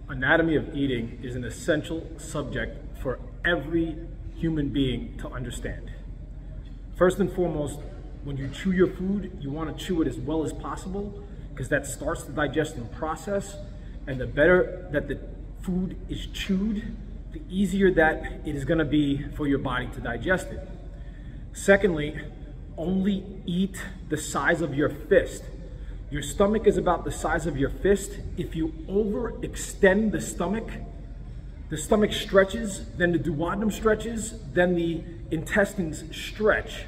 Anatomy of eating is an essential subject for every human being to understand. First and foremost, when you chew your food, you want to chew it as well as possible because that starts the digestion process, and the better that the food is chewed, the easier that it is going to be for your body to digest it. Secondly, only eat the size of your fist. Your stomach is about the size of your fist. If you overextend the stomach stretches, then the duodenum stretches, then the intestines stretch.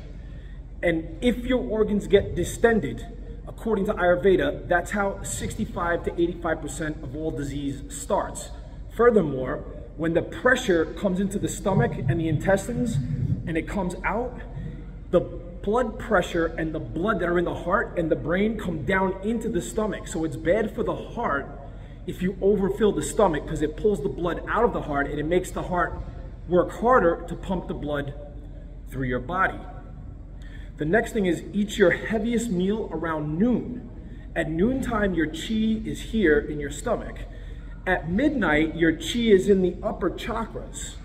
And if your organs get distended, according to Ayurveda, that's how 65 to 85% of all disease starts. Furthermore, when the pressure comes into the stomach and the intestines and it comes out, the blood pressure and the blood that are in the heart and the brain come down into the stomach. So it's bad for the heart if you overfill the stomach because it pulls the blood out of the heart and it makes the heart work harder to pump the blood through your body. The next thing is eat your heaviest meal around noon. At noontime, your chi is here in your stomach. At midnight, your chi is in the upper chakras.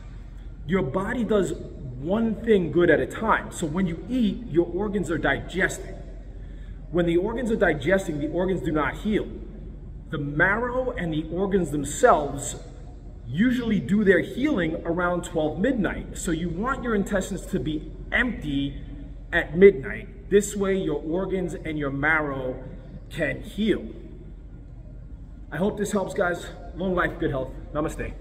Your body does one thing good at a time. So when you eat, your organs are digesting. When the organs are digesting, the organs do not heal. The marrow and the organs themselves usually do their healing around 12 midnight. So you want your intestines to be empty at midnight. This way your organs and your marrow can heal. I hope this helps, guys. Long life, good health. Namaste.